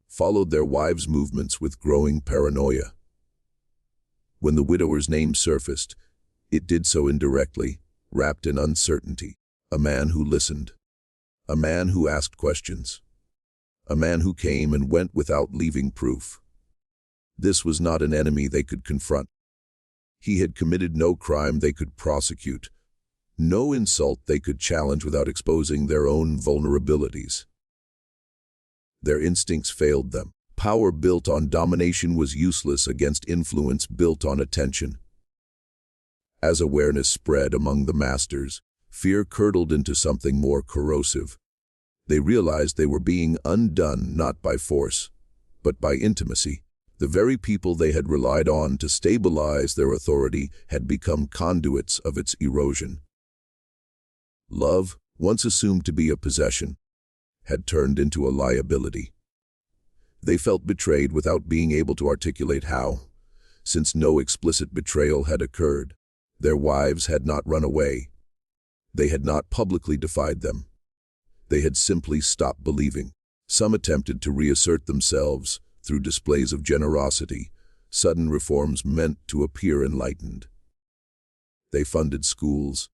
followed their wives' movements with growing paranoia. When the widower's name surfaced, it did so indirectly, wrapped in uncertainty. A man who listened. A man who asked questions. A man who came and went without leaving proof. This was not an enemy they could confront. He had committed no crime they could prosecute, no insult they could challenge without exposing their own vulnerabilities. Their instincts failed them. Power built on domination was useless against influence built on attention. As awareness spread among the masters, fear curdled into something more corrosive. They realized they were being undone not by force, but by intimacy. The very people they had relied on to stabilize their authority had become conduits of its erosion. Love, once assumed to be a possession, had turned into a liability. They felt betrayed without being able to articulate how, since no explicit betrayal had occurred. Their wives had not run away. They had not publicly defied them. They had simply stopped believing. Some attempted to reassert themselves through displays of generosity, sudden reforms meant to appear enlightened. They funded schools,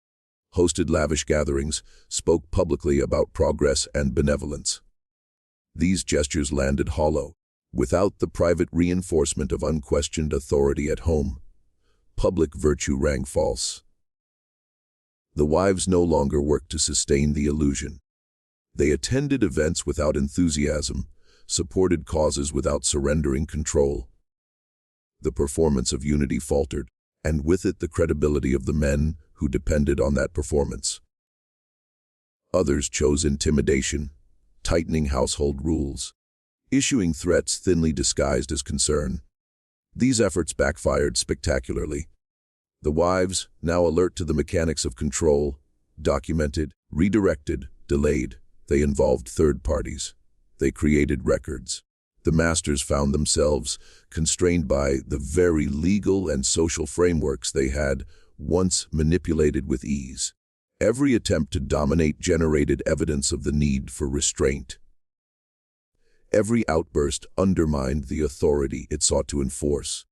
hosted lavish gatherings, spoke publicly about progress and benevolence. These gestures landed hollow. Without the private reinforcement of unquestioned authority at home, public virtue rang false. The wives no longer worked to sustain the illusion. They attended events without enthusiasm, supported causes without surrendering control. The performance of unity faltered, and with it the credibility of the men who depended on that performance. Others chose intimidation, tightening household rules, issuing threats thinly disguised as concern. These efforts backfired spectacularly. The wives, now alert to the mechanics of control, documented, redirected, delayed. They involved third parties. They created records. The masters found themselves constrained by the very legal and social frameworks they had once manipulated with ease. Every attempt to dominate generated evidence of the need for restraint. Every outburst undermined the authority it sought to enforce.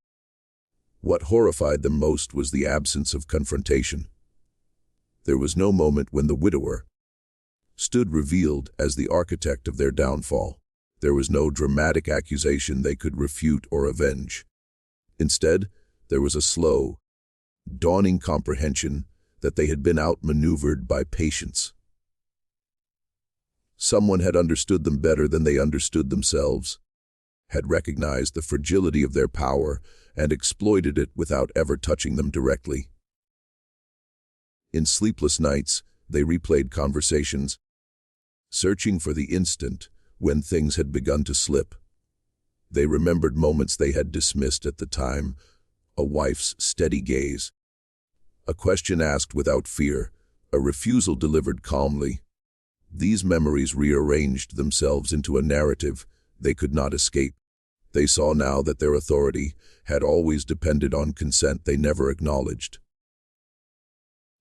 What horrified them most was the absence of confrontation. There was no moment when the widower stood revealed as the architect of their downfall. There was no dramatic accusation they could refute or avenge. Instead, there was a slow, dawning comprehension that they had been outmaneuvered by patience. Someone had understood them better than they understood themselves, had recognized the fragility of their power and exploited it without ever touching them directly. In sleepless nights, they replayed conversations, searching for the instant when things had begun to slip. They remembered moments they had dismissed at the time, a wife's steady gaze, a question asked without fear, a refusal delivered calmly. These memories rearranged themselves into a narrative they could not escape. They saw now that their authority had always depended on consent they never acknowledged.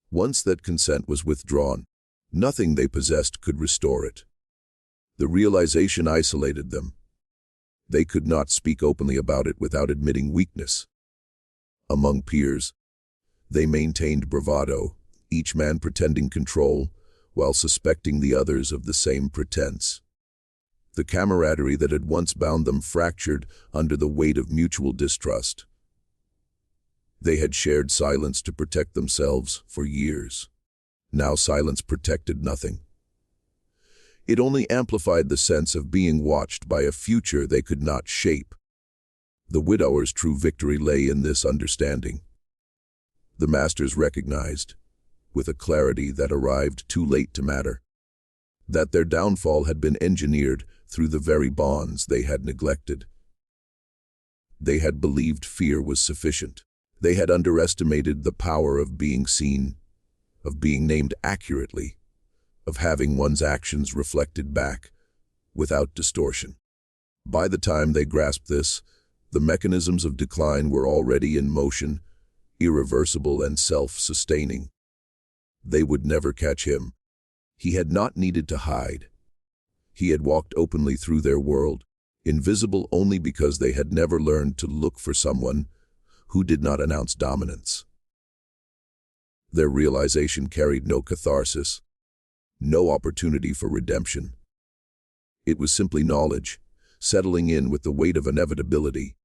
Once that consent was withdrawn, nothing they possessed could restore it. The realization isolated them. They could not speak openly about it without admitting weakness. Among peers, they maintained bravado, each man pretending control, while suspecting the others of the same pretense. The camaraderie that had once bound them fractured under the weight of mutual distrust. They had shared silence to protect themselves for years. Now silence protected nothing. It only amplified the sense of being watched by a future they could not shape. The widower's true victory lay in this understanding. The masters recognized, with a clarity that arrived too late to matter, that their downfall had been engineered through the very bonds they had neglected. They had believed fear was sufficient. They had underestimated the power of being seen, of being named accurately, of having one's actions reflected back, without distortion. By the time they grasped this, the mechanisms of decline were already in motion, irreversible and self-sustaining. They would never catch him. He had not needed to hide. He had walked openly through their world, invisible only because they had never learned to look for someone who did not announce dominance. Their realization carried no catharsis, no opportunity for redemption. It was simply knowledge, settling in with the weight of inevitability,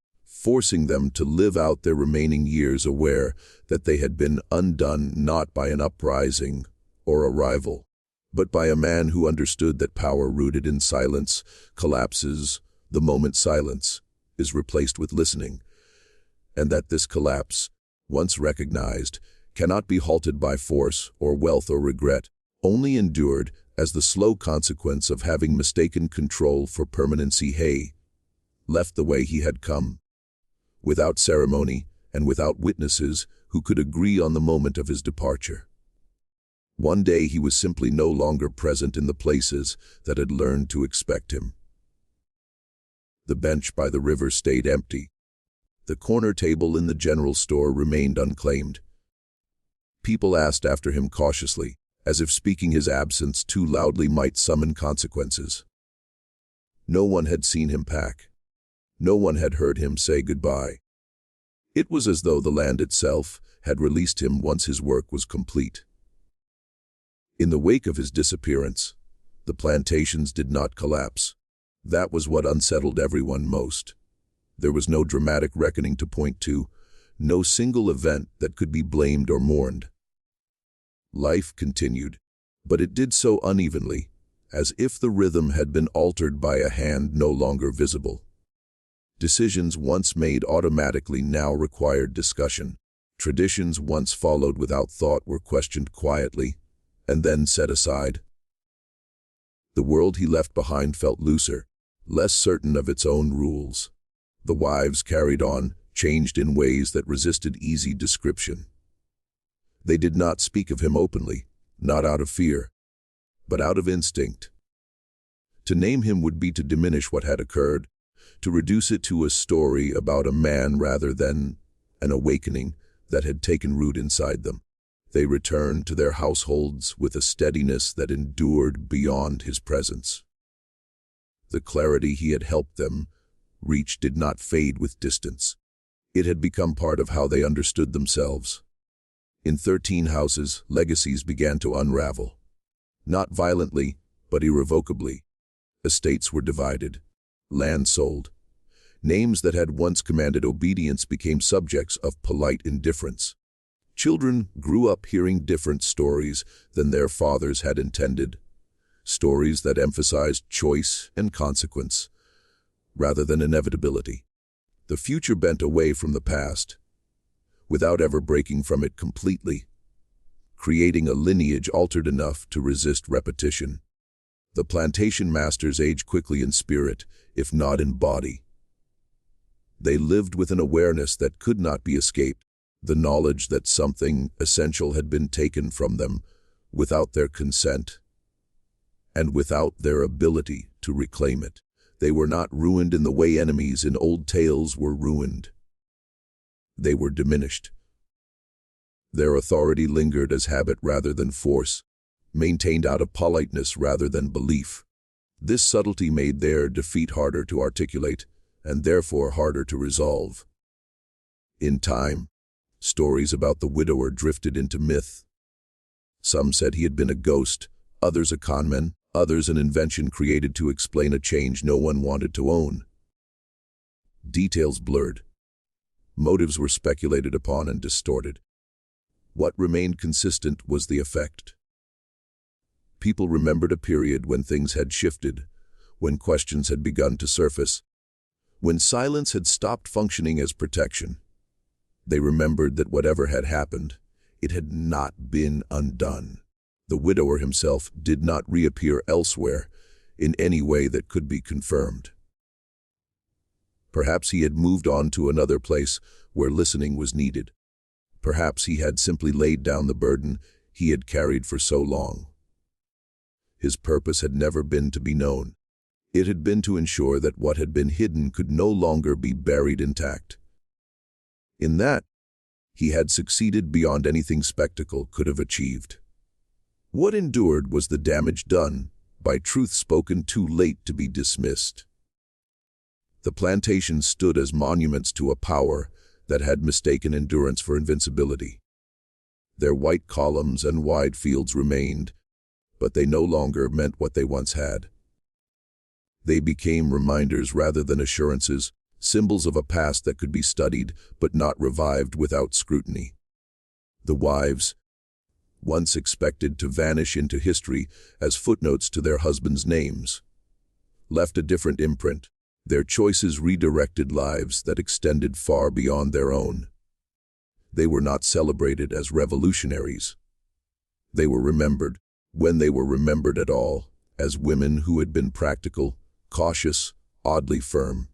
forcing them to live out their remaining years aware that they had been undone not by an uprising or a rival, but by a man who understood that power rooted in silence collapses the moment silence is replaced with listening, and that this collapse, once recognized, cannot be halted by force or wealth or regret, only endured as the slow consequence of having mistaken control for permanency. He left the way he had come, without ceremony and without witnesses who could agree on the moment of his departure. One day he was simply no longer present in the places that had learned to expect him. The bench by the river stayed empty. The corner table in the general store remained unclaimed. People asked after him cautiously, as if speaking his absence too loudly might summon consequences. No one had seen him pack. No one had heard him say goodbye. It was as though the land itself had released him once his work was complete. In the wake of his disappearance, the plantations did not collapse. That was what unsettled everyone most. There was no dramatic reckoning to point to, no single event that could be blamed or mourned. Life continued, but it did so unevenly, as if the rhythm had been altered by a hand no longer visible. Decisions once made automatically now required discussion. Traditions once followed without thought were questioned quietly, and then set aside. The world he left behind felt looser, less certain of its own rules. The wives carried on, changed in ways that resisted easy description. They did not speak of him openly, not out of fear, but out of instinct. To name him would be to diminish what had occurred, to reduce it to a story about a man rather than an awakening that had taken root inside them. They returned to their households with a steadiness that endured beyond his presence. The clarity he had helped them reach did not fade with distance. It had become part of how they understood themselves. In 13 houses, legacies began to unravel. Not violently, but irrevocably. Estates were divided, land sold. Names that had once commanded obedience became subjects of polite indifference. Children grew up hearing different stories than their fathers had intended, stories that emphasized choice and consequence, rather than inevitability. The future bent away from the past, without ever breaking from it completely, creating a lineage altered enough to resist repetition. The plantation masters aged quickly in spirit, if not in body. They lived with an awareness that could not be escaped, the knowledge that something essential had been taken from them without their consent and without their ability to reclaim it. They were not ruined in the way enemies in old tales were ruined. They were diminished. Their authority lingered as habit rather than force, maintained out of politeness rather than belief. This subtlety made their defeat harder to articulate, and therefore harder to resolve. In time, stories about the widower drifted into myth. Some said he had been a ghost, others a conman, others an invention created to explain a change no one wanted to own. Details blurred. Motives were speculated upon and distorted. What remained consistent was the effect. People remembered a period when things had shifted, when questions had begun to surface, when silence had stopped functioning as protection. They remembered that whatever had happened, it had not been undone. The widower himself did not reappear elsewhere in any way that could be confirmed. Perhaps he had moved on to another place where listening was needed. Perhaps he had simply laid down the burden he had carried for so long. His purpose had never been to be known. It had been to ensure that what had been hidden could no longer be buried intact. In that, he had succeeded beyond anything spectacle could have achieved. What endured was the damage done by truth spoken too late to be dismissed. The plantation stood as monuments to a power that had mistaken endurance for invincibility. Their white columns and wide fields remained, but they no longer meant what they once had. They became reminders rather than assurances, symbols of a past that could be studied but not revived without scrutiny. The wives, once expected to vanish into history as footnotes to their husbands' names, left a different imprint. Their choices redirected lives that extended far beyond their own. They were not celebrated as revolutionaries. They were remembered, when they were remembered at all, as women who had been practical, cautious, oddly firm.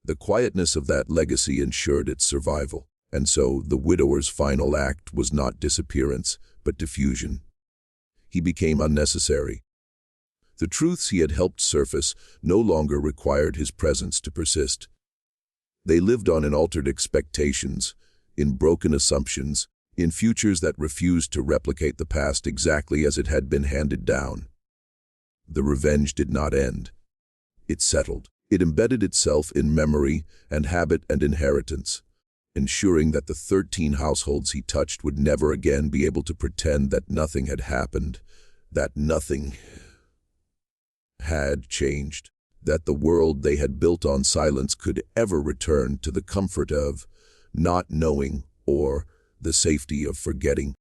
The quietness of that legacy ensured its survival, and so the widower's final act was not disappearance, but diffusion. He became unnecessary. The truths he had helped surface no longer required his presence to persist. They lived on in altered expectations, in broken assumptions, in futures that refused to replicate the past exactly as it had been handed down. The revenge did not end. It settled. It embedded itself in memory and habit and inheritance, ensuring that the 13 households he touched would never again be able to pretend that nothing had happened, that nothing had changed, that the world they had built on silence could ever return to the comfort of not knowing or the safety of forgetting.